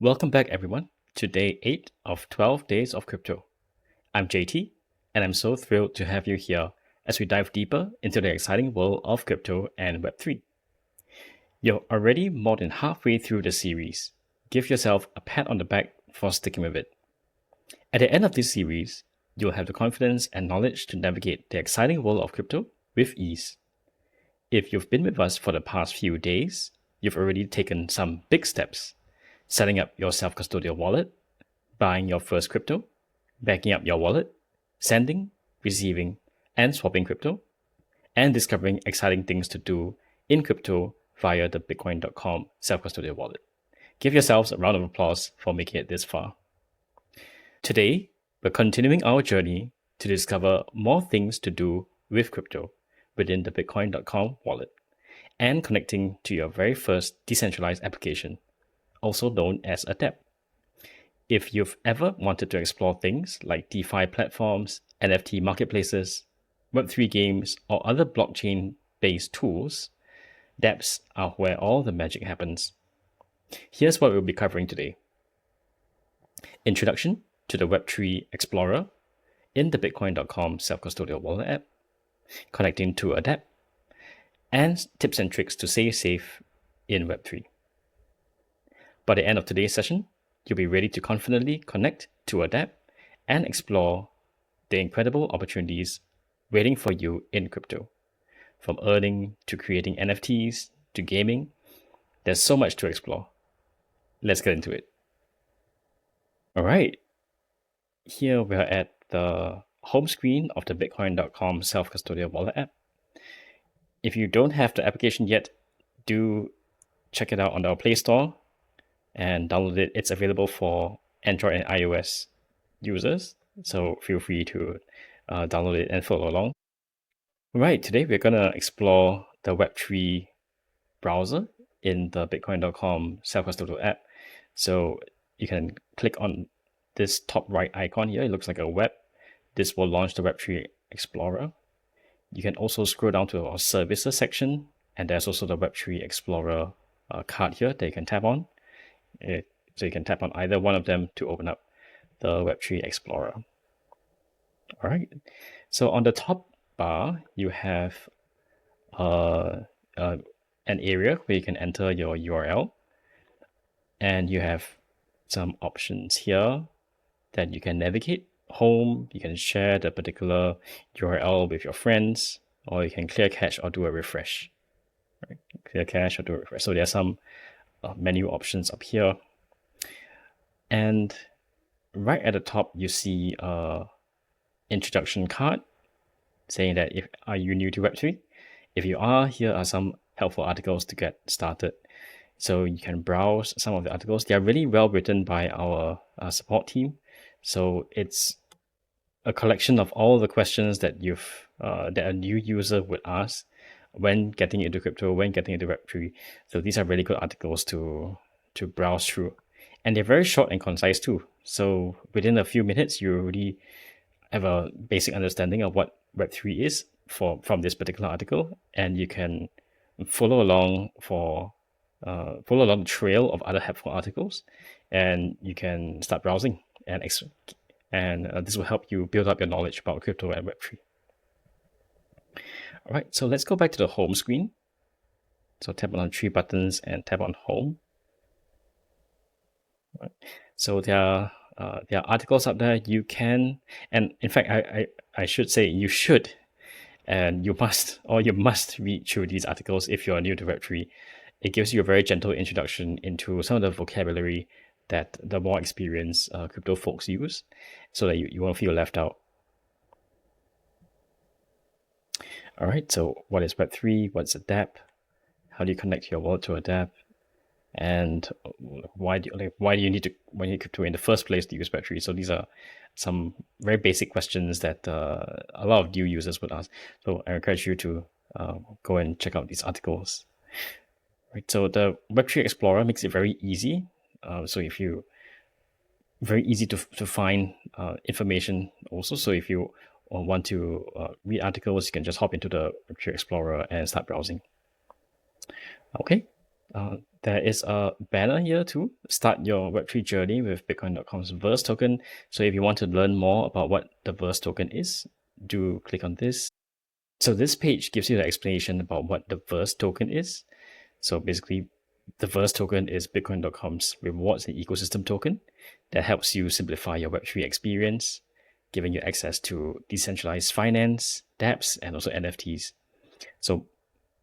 Welcome back, everyone, to day 8 of 12 Days of Crypto. I'm JT, and I'm so thrilled to have you here as we dive deeper into the exciting world of crypto and Web3. You're already more than halfway through the series. Give yourself a pat on the back for sticking with it. At the end of this series, you'll have the confidence and knowledge to navigate the exciting world of crypto with ease. If you've been with us for the past few days, you've already taken some big steps. Setting up your self-custodial wallet, buying your first crypto, backing up your wallet, sending, receiving, and swapping crypto, and discovering exciting things to do in crypto via the Bitcoin.com self-custodial wallet. Give yourselves a round of applause for making it this far. Today, we're continuing our journey to discover more things to do with crypto within the Bitcoin.com wallet and connecting to your very first decentralized application, also known as a dApp. If you've ever wanted to explore things like DeFi platforms, NFT marketplaces, Web3 games, or other blockchain-based tools, dApps are where all the magic happens. Here's what we'll be covering today. Introduction to the Web3 Explorer in the Bitcoin.com self-custodial wallet app, connecting to a dApp, and tips and tricks to stay safe in Web3. By the end of today's session, you'll be ready to confidently connect to a dApp and explore the incredible opportunities waiting for you in crypto. From earning to creating NFTs to gaming, there's so much to explore. Let's get into it. All right. Here we're at the home screen of the Bitcoin.com self-custodial wallet app. If you don't have the application yet, do check it out on our Play Store and download it. It's available for Android and iOS users, so feel free to download it and follow along. Right, today we're going to explore the Web3 browser in the Bitcoin.com self-custodial app. So you can click on this top right icon here. It looks like a web. This will launch the Web3 Explorer. You can also scroll down to our services section, and there's also the Web3 Explorer card here that you can tap on. So you can tap on either one of them to open up the Web3 Explorer. All right. So on the top bar, you have an area where you can enter your URL, and you have some options here that you can navigate. Home, you can share the particular URL with your friends, or you can clear cache or do a refresh. Right? Clear cache or do a refresh. So there are some menu options up here. And right at the top, you see a introduction card saying that are you new to Web3? If you are, here are some helpful articles to get started. So you can browse some of the articles. They are really well written by our support team. So it's a collection of all the questions that that a new user would ask when getting into crypto, when getting into Web3. So these are really good articles to browse through. And they're very short and concise too. So within a few minutes, you already have a basic understanding of what Web3 is from this particular article, and you can follow along the trail of other helpful articles, and you can start browsing and this will help you build up your knowledge about crypto and Web3. All right, so let's go back to the home screen. So tap on 3 buttons and tap on home. All right. So there are articles up there. You can, and in fact, I should say you should, and you must read through these articles if you are new to Web3. It gives you a very gentle introduction into some of the vocabulary that the more experienced crypto folks use, so that you won't feel left out. All right, so what is Web3? What's a dApp? How do you connect your wallet to a dApp? And why do you need crypto in the first place to use Web3? So these are some very basic questions that a lot of new users would ask. So I encourage you to go and check out these articles. Right, so the Web3 Explorer makes it very easy. Very easy to find information also. So if you want to read articles, you can just hop into the Web3 Explorer and start browsing. Okay, There is a banner here to start your Web3 journey with Bitcoin.com's Verse token. So if you want to learn more about what the Verse token is, do click on this. So this page gives you the explanation about what the Verse token is. So basically, the Verse token is Bitcoin.com's rewards and ecosystem token that helps you simplify your Web3 experience, giving you access to decentralized finance, dApps, and also NFTs. So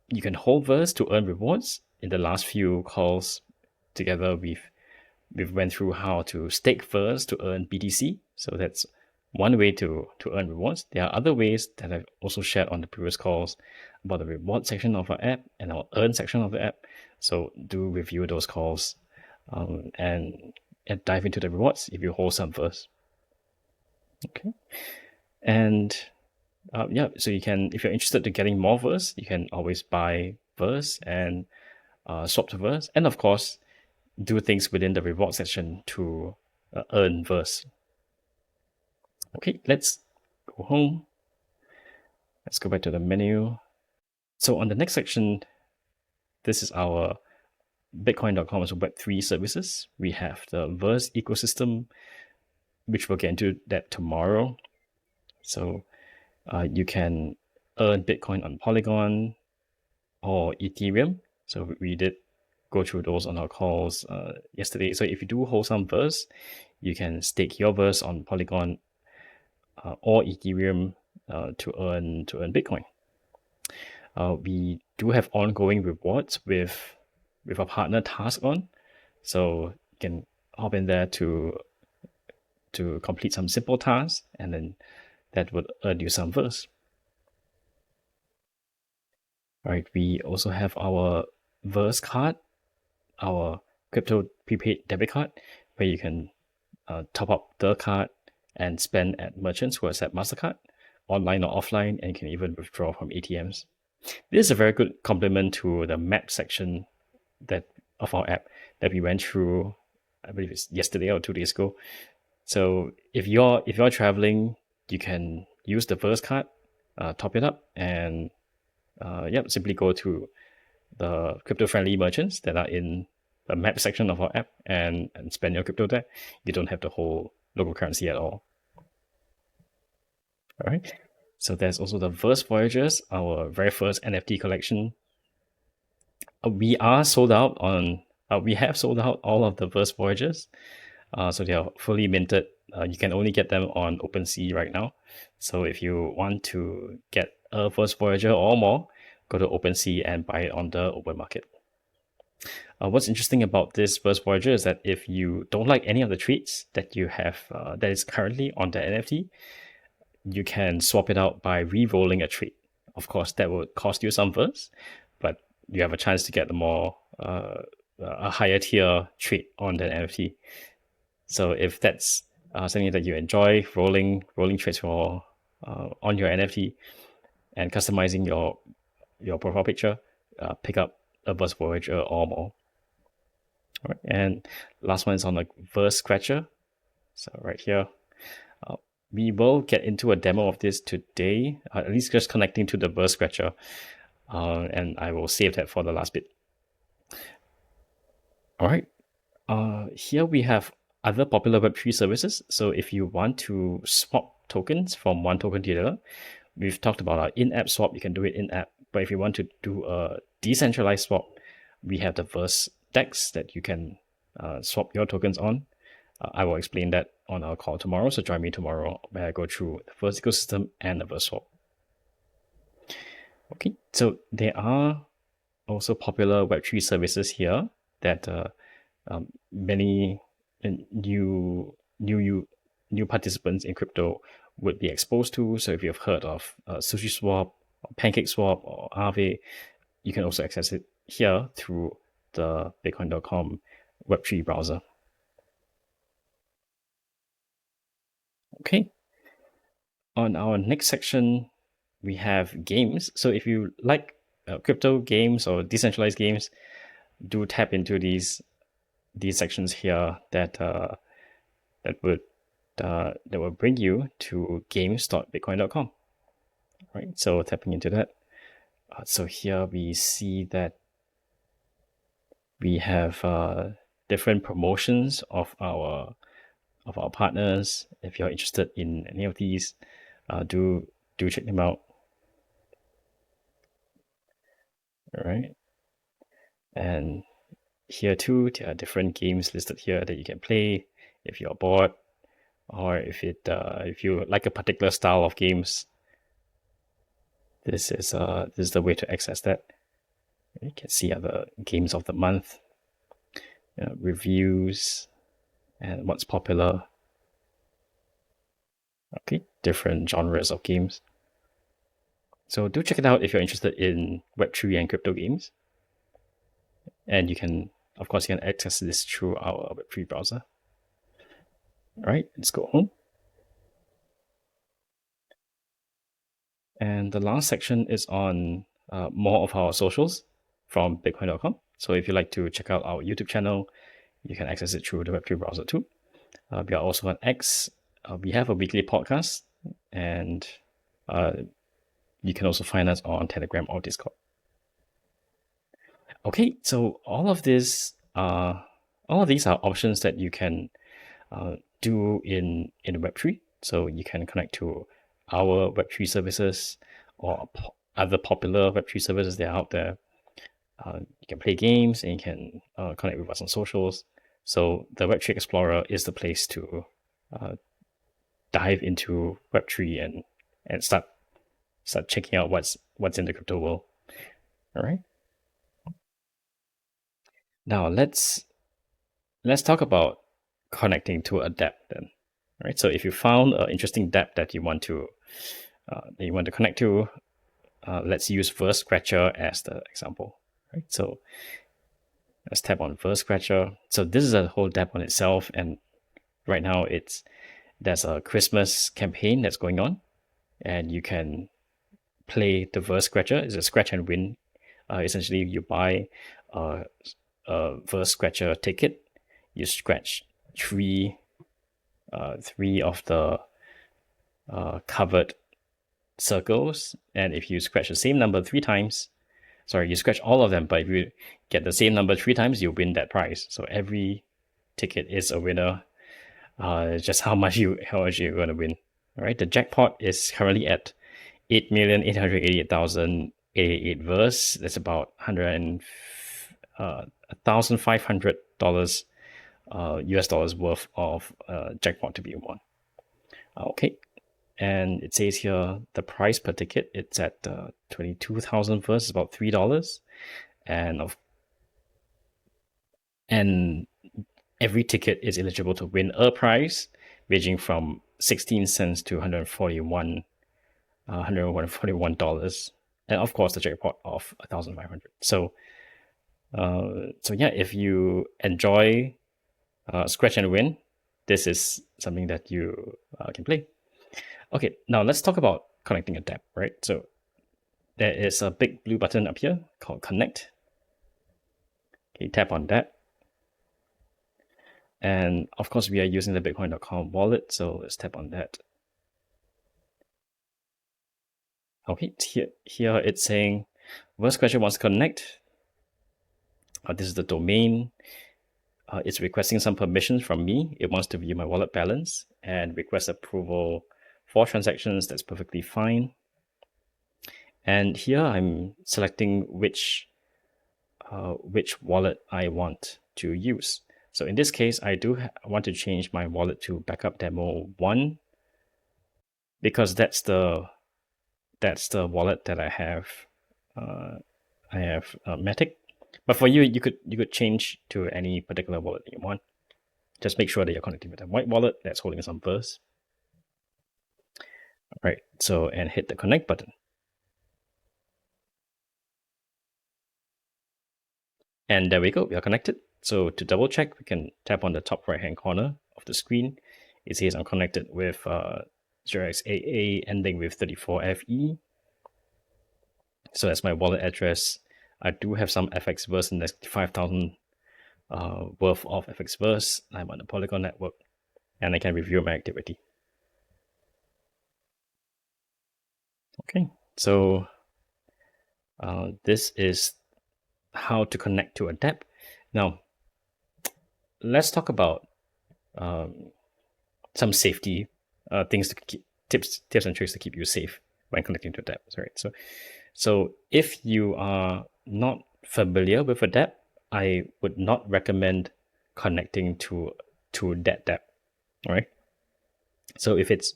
you can hold Verse to earn rewards. In the last few calls together, we've went through how to stake Verse to earn BTC. So that's one way to earn rewards. There are other ways that I've also shared on the previous calls about the reward section of our app and our earn section of the app. So do review those calls and dive into the rewards if you hold some Verse. Okay. And yeah, so you can, if you're interested to getting more Verse, you can always buy Verse and swap to Verse, and of course, do things within the reward section to earn Verse. Okay, let's go home. Let's go back to the menu. So on the next section, this is our Bitcoin.com's Web3 services. We have the Verse ecosystem, which we'll get into that tomorrow. So you can earn Bitcoin on Polygon or Ethereum. So we did go through those on our calls yesterday. So if you do hold some Verse, you can stake your Verse on Polygon or Ethereum to earn Bitcoin. We do have ongoing rewards with our partner TaskOn, so you can hop in there to complete some simple tasks, and then that would earn you some Verse. All right, we also have our Verse card, our crypto prepaid debit card, where you can top up the card and spend at merchants who accept MasterCard, online or offline, and you can even withdraw from ATMs. This is a very good complement to the map section of our app that we went through, I believe it's yesterday or 2 days ago. So if you're traveling, you can use the Verse card, top it up, and simply go to the crypto-friendly merchants that are in the map section of our app and spend your crypto there. You don't have to hold local currency at all. All right. So there's also the Verse Voyagers, our very first NFT collection. We are sold out on. We have sold out all of the Verse Voyagers, so they are fully minted. You can only get them on OpenSea right now. So if you want to get a Verse Voyager or more, go to OpenSea and buy it on the open market. What's interesting about this Verse Voyager is that if you don't like any of the traits that you have that is currently on the NFT, you can swap it out by re-rolling a trait. Of course, that would cost you some Verse, but you have a chance to get a higher tier trait on that NFT. So if that's something that you enjoy, rolling traits for on your NFT and customizing your profile picture, pick up a Verse Voyager or more. All right, and last one is on the Verse Scratcher. So right here, we will get into a demo of this today, at least just connecting to the Verse Scratcher, and I will save that for the last bit. All right, here we have other popular Web3 services. So if you want to swap tokens from one token to the other, we've talked about our in-app swap. You can do it in-app, but if you want to do a decentralized swap, we have the Verse DEX that you can swap your tokens on. I will explain that on our call tomorrow, so join me tomorrow where I go through the Verse ecosystem and the Verse swap. Okay, so there are also popular Web3 services here that many new participants in crypto would be exposed to. So if you've heard of SushiSwap, or PancakeSwap, or Aave, you can also access it here through the Bitcoin.com Web3 browser. Okay. On our next section, we have games. So if you like crypto games or decentralized games, do tap into these sections here that will bring you to games.bitcoin.com. Right. So tapping into that. So here we see that We have different promotions of our partners. If you're interested in any of these, do check them out. All right, and here too, there are different games listed here that you can play if you're bored, or if you like a particular style of games. This is the way to access that. You can see other games of the month, reviews, and what's popular. Okay, different genres of games. So do check it out if you're interested in Web3 and crypto games. And of course, you can access this through our Web3 browser. All right, let's go home. And the last section is on more of our socials from Bitcoin.com. So if you'd like to check out our YouTube channel, you can access it through the Web3 browser too. We are also on X. We have a weekly podcast, and you can also find us on Telegram or Discord. Okay, so all of these are options that you can do in Web3. So you can connect to our Web3 services or other popular Web3 services that are out there. You can play games and you can connect with us on socials. So the Web3 Explorer is the place to dive into Web3 and start checking out what's in the crypto world. All right. Now let's talk about connecting to a dApp then. All right. So if you found an interesting dApp that you want to connect to, let's use Verse Scratcher as the example. Right. So let's tap on Verse Scratcher. So this is a whole dApp on itself, and right now there's a Christmas campaign that's going on, and you can play the Verse Scratcher. It's a scratch and win. Essentially, you buy a Verse Scratcher ticket. You scratch three of the covered circles, and if you scratch the same number 3 times, you scratch all of them, but if you get the same number 3 times, you win that prize. So every ticket is a winner. Just how much you're going to win. All right, the jackpot is currently at 8,888,088 verse. That's about $1,500 US dollars worth of jackpot to be won. Okay, and it says here the price per ticket, it's at 22,000 verse, about $3, and every ticket is eligible to win a prize ranging from 16 cents to $141, and of course the jackpot of 1,500. So yeah, if you enjoy scratch and win, this is something that you can play. Okay, now let's talk about connecting a dApp, right? So there is a big blue button up here called Connect. Okay, tap on that. And of course, we are using the Bitcoin.com wallet, so let's tap on that. Okay, here it's saying Verse Scratcher wants to connect. This is the domain. It's requesting some permissions from me. It wants to view my wallet balance and request approval for transactions. That's perfectly fine. And here I'm selecting which wallet I want to use. So in this case, I do want to change my wallet to Backup Demo 1 because that's the wallet that I have. I have Matic, but for you, you could change to any particular wallet that you want. Just make sure that you're connecting with a white wallet that's holding some Verse. All right, so and hit the connect button. And there we go, we are connected. So to double check, we can tap on the top right hand corner of the screen. It says I'm connected with 0xAA ending with 34FE. So that's my wallet address. I do have some FX Verse in the 5,000 worth of FX Verse. I'm on the Polygon network, and I can review my activity. Okay, so this is how to connect to a dApp. Now, let's talk about some safety things to keep tips and tricks to keep you safe when connecting to dApps, right? So if you are not familiar with a dApp, I would not recommend connecting to that dApp, right? So if it's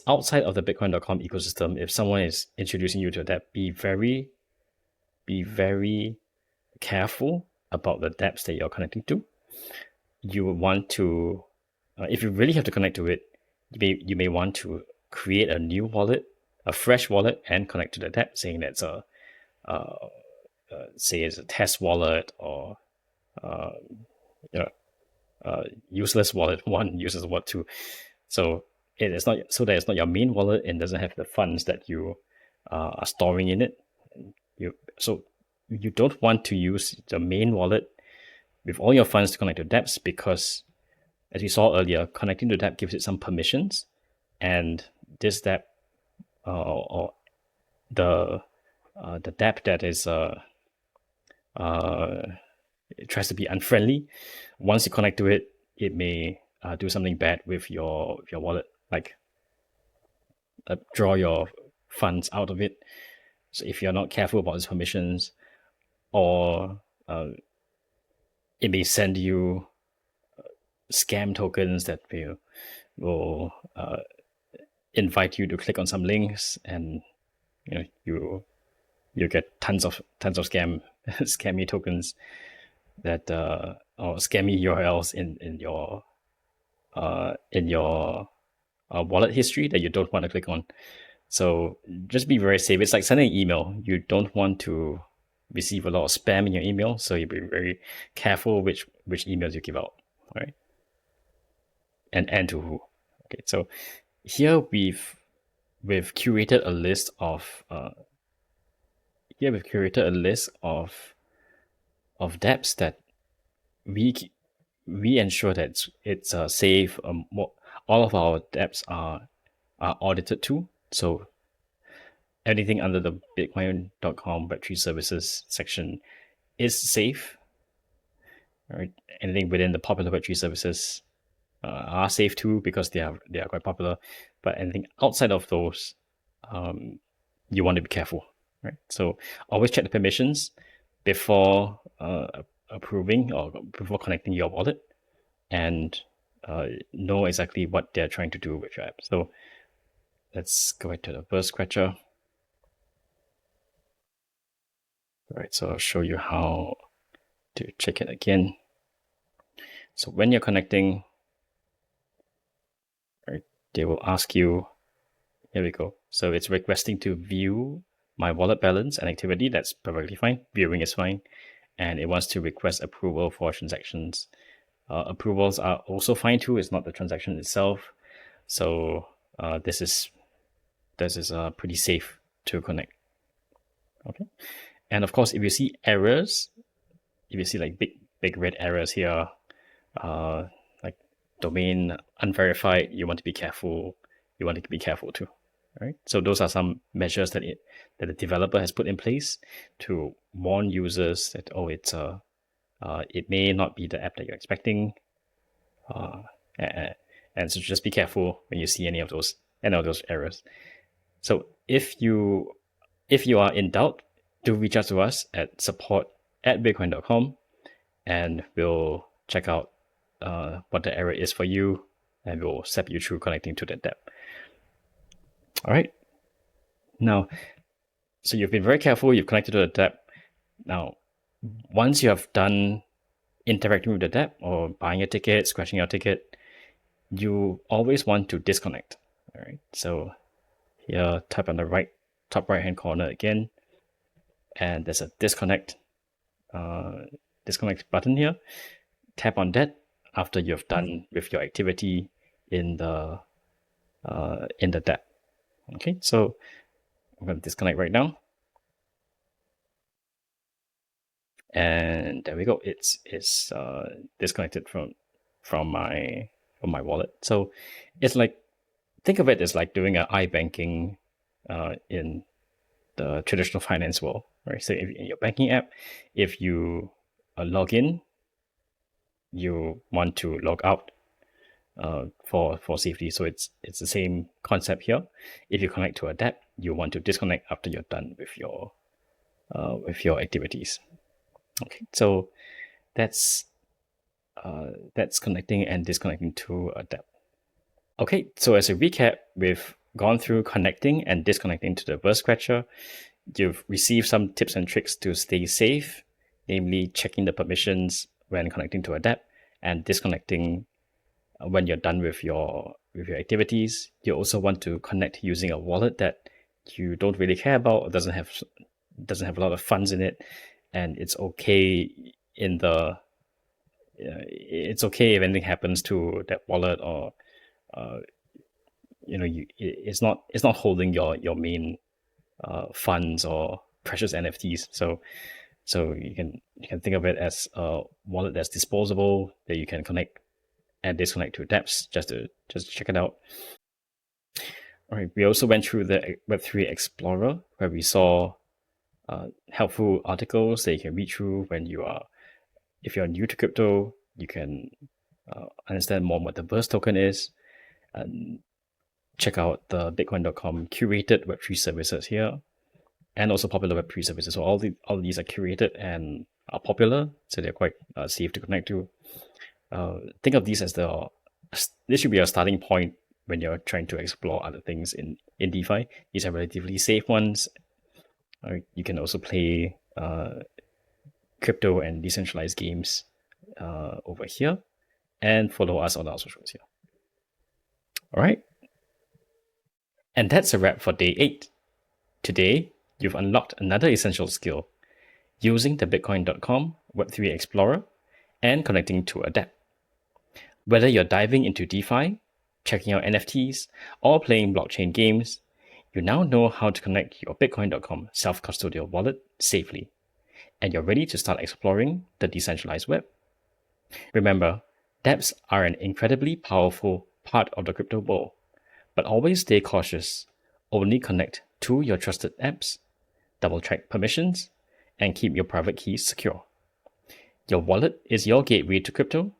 outside of the Bitcoin.com ecosystem, if someone is introducing you to a dApp, be very careful about the dApps that you're connecting to. You would want to, if you really have to connect to it, you may want to create a new wallet, a fresh wallet, and connect to the dApp, saying that's say it's a test wallet or you know, useless wallet one, useless wallet two. So it is not so that it's not your main wallet and doesn't have the funds that you are storing in it. You don't want to use the main wallet with all your funds to connect to dApps because, as we saw earlier, connecting to dApp gives it some permissions, and this dApp or the dApp that is it tries to be unfriendly. Once you connect to it, it may do something bad with your wallet, like draw your funds out of it. So if you're not careful about its permissions, or it may send you scam tokens that will invite you to click on some links, and you get tons of scammy tokens that or scammy URLs in your wallet history that you don't want to click on. So just be very safe. It's like sending an email. You don't want to receive a lot of spam in your email, so you be very careful which emails you give out, right? And to who. Okay, so here we've curated a list of dApps that we ensure that it's safe. All of our dApps are audited too. So anything under the Bitcoin.com Web3 services section is safe. Right? Anything within the popular Web3 services are safe too because they are quite popular. But anything outside of those, you want to be careful, right? So always check the permissions before approving or before connecting your wallet, and know exactly what they're trying to do with your app. So let's go back to the first scratcher. All right, so I'll show you how to check it again. So when you're connecting, right, they will ask you, here we go. So it's requesting to view my wallet balance and activity. That's perfectly fine. Viewing is fine. And it wants to request approval for transactions. Approvals are also fine too. It's not the transaction itself. So this is pretty safe to connect. Okay. And of course, if you see errors, if you see like big red errors here, like domain unverified, you want to be careful. You want to be careful too. Right? So those are some measures that the developer has put in place to warn users that it may not be the app that you're expecting, and so just be careful when you see any of those errors. So if you are in doubt, do reach out to us at support@bitcoin.com, and we'll check out what the error is for you, and we'll step you through connecting to that dApp. All right. Now, so you've been very careful. You've connected to the dApp. Now, once you have done interacting with the dApp or buying a ticket, scratching your ticket, you always want to disconnect. All right. So here, tap on the top right hand corner again, and there's a disconnect button here. Tap on that after you've done with your activity in the dApp. Okay, so I'm going to disconnect right now, and there we go. It's disconnected from my wallet. So it's like, think of it as like doing an iBanking in the traditional finance world, right? So if in your banking app, if you log in, you want to log out for safety. So it's the same concept here. If you connect to a dApp, you want to disconnect after you're done with your activities. Okay, so that's connecting and disconnecting to a dApp. Okay, so as a recap, we've gone through connecting and disconnecting to the Burst Scratcher. You've received some tips and tricks to stay safe, namely checking the permissions when connecting to a dApp and disconnecting when you're done with your activities. You also want to connect using a wallet that you don't really care about or doesn't have a lot of funds in it, and it's okay it's okay if anything happens to that wallet, or it's not holding your main funds or precious NFTs. So you can think of it as a wallet that's disposable, that you can connect and disconnect to dApps just to check it out. All right, we also went through the Web3 Explorer, where we saw helpful articles that you can read through if you're new to crypto. You can understand more what the Burst token is, and check out the Bitcoin.com curated Web3 services here, and also popular Web3 services. So all these are curated and are popular, so they're quite safe to connect to. Think of these as this should be a starting point when you're trying to explore other things in DeFi. These are relatively safe ones. You can also play crypto and decentralized games over here, and follow us on our socials here. All right. And that's a wrap for day 8. Today, you've unlocked another essential skill, using the Bitcoin.com Web3 Explorer and connecting to a dApp. Whether you're diving into DeFi, checking out NFTs, or playing blockchain games, you now know how to connect your Bitcoin.com self-custodial wallet safely, and you're ready to start exploring the decentralized web. Remember, dApps are an incredibly powerful part of the crypto world, but always stay cautious. Only connect to your trusted apps, double-check permissions, and keep your private keys secure. Your wallet is your gateway to crypto,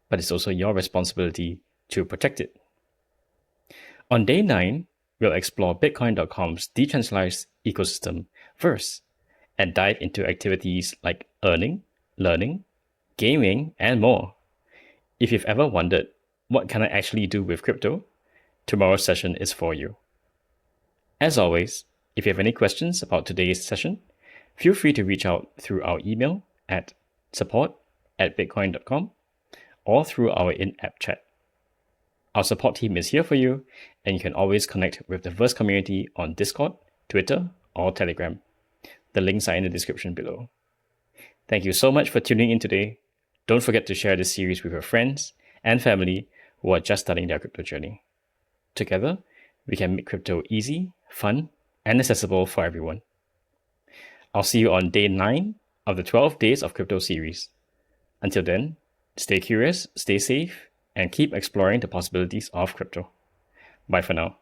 but it's also your responsibility to protect it. On day 9, we'll explore Bitcoin.com's decentralized ecosystem first, and dive into activities like earning, learning, gaming, and more. If you've ever wondered, what can I actually do with crypto? Tomorrow's session is for you. As always, if you have any questions about today's session, feel free to reach out through our email at support@bitcoin.com or through our in-app chat. Our support team is here for you, and you can always connect with the Verse community on Discord, Twitter, or Telegram. The links are in the description below. Thank you so much for tuning in today. Don't forget to share this series with your friends and family who are just starting their crypto journey. Together, we can make crypto easy, fun, and accessible for everyone. I'll see you on day 9 of the 12 Days of Crypto series. Until then, stay curious, stay safe, and keep exploring the possibilities of crypto. Bye for now.